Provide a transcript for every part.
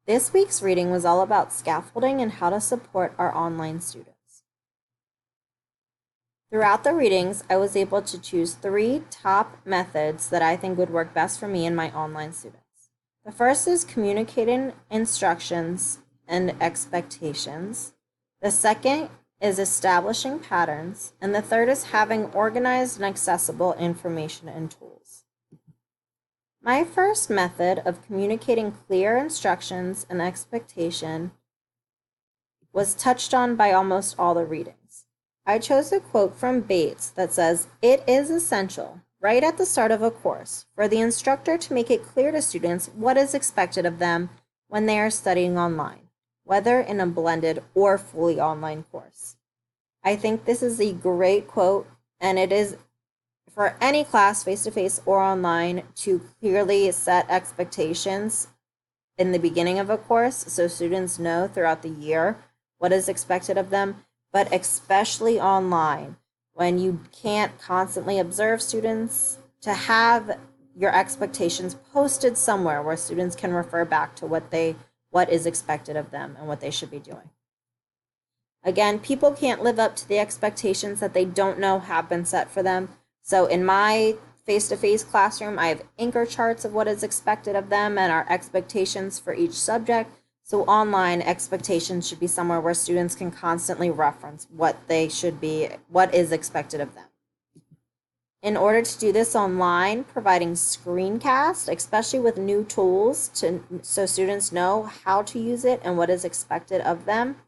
This week's reading was all about scaffolding and how to support our online students. Throughout the readings, I was able to choose 3 top methods that I think would work best for me and my online students. The first is communicating instructions and expectations. The second is establishing patterns. And the third is having organized and accessible information and tools. My first method of communicating clear instructions and expectation was touched on by almost all the readings. I chose a quote from Bates that says, "It is essential, right at the start of a course, for the instructor to make it clear to students what is expected of them when they are studying online, whether in a blended or fully online course." I think this is a great quote, and it is for any class, face-to-face or online, to clearly set expectations in the beginning of a course so students know throughout the year what is expected of them, but especially online when you can't constantly observe students, to have your expectations posted somewhere where students can refer back to what is expected of them and what they should be doing. Again, people can't live up to the expectations that they don't know have been set for them. So in my face-to-face classroom, I have anchor charts of what is expected of them and our expectations for each subject. So online, expectations should be somewhere where students can constantly reference what is expected of them. In order to do this online, providing screencasts, especially with new tools, so students know how to use it and what is expected of them.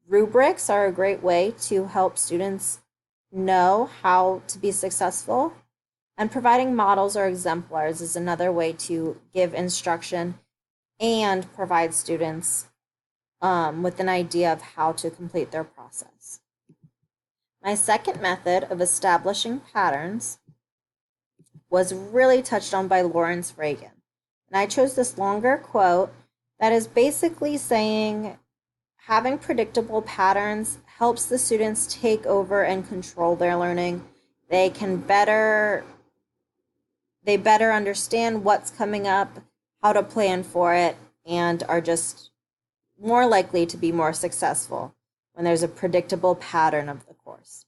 Rubrics are a great way to help students know how to be successful. And providing models or exemplars is another way to give instruction and provide students with an idea of how to complete their process. My second method of establishing patterns was really touched on by Lawrence Reagan. And I chose this longer quote that is basically saying having predictable patterns helps the students take over and control their learning. They better understand what's coming up, how to plan for it, and are just more likely to be more successful when there's a predictable pattern of the course.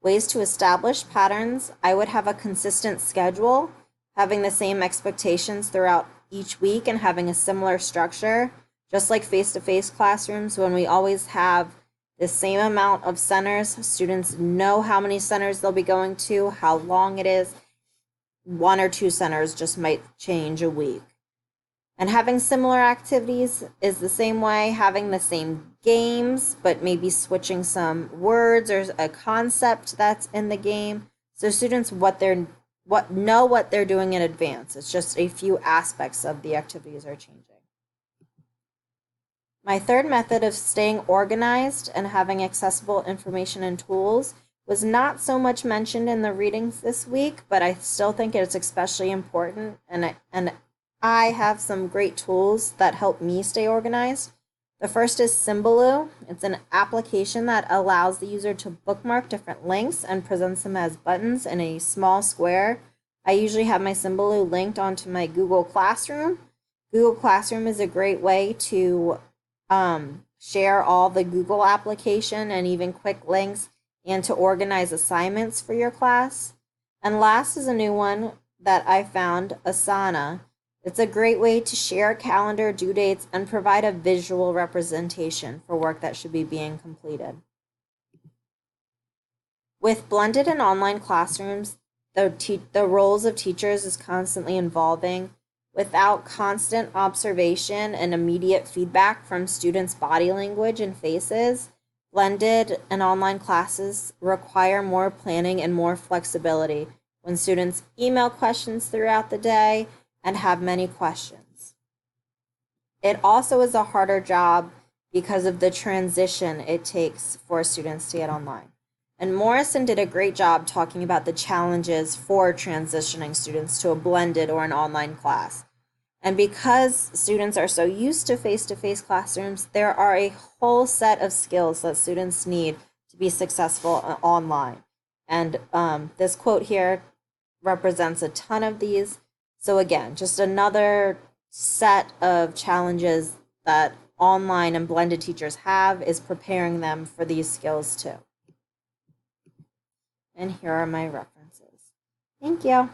Ways to establish patterns: I would have a consistent schedule, having the same expectations throughout each week and having a similar structure. Just like face-to-face classrooms, when we always have the same amount of centers, students know how many centers they'll be going to, how long it is. 1 or 2 centers just might change a week. And having similar activities is the same way, having the same games, but maybe switching some words or a concept that's in the game. So students know what they're doing in advance. It's just a few aspects of the activities are changing. My third method of staying organized and having accessible information and tools was not so much mentioned in the readings this week, but I still think it's especially important, and I have some great tools that help me stay organized. The first is Symbaloo. It's an application that allows the user to bookmark different links and presents them as buttons in a small square. I usually have my Symbaloo linked onto my Google Classroom. Google Classroom is a great way to share all the Google application and even quick links, and to organize assignments for your class. And last is a new one that I found, Asana. It's a great way to share calendar, due dates, and provide a visual representation for work that should be being completed. With blended and online classrooms, the roles of teachers is constantly evolving. Without constant observation and immediate feedback from students' body language and faces, blended and online classes require more planning and more flexibility when students email questions throughout the day and have many questions. It also is a harder job because of the transition it takes for students to get online. And Morrison did a great job talking about the challenges for transitioning students to a blended or an online class. And because students are so used to face-to-face classrooms, there are a whole set of skills that students need to be successful online. And this quote here represents a ton of these. So again, just another set of challenges that online and blended teachers have is preparing them for these skills too. And here are my references. Thank you.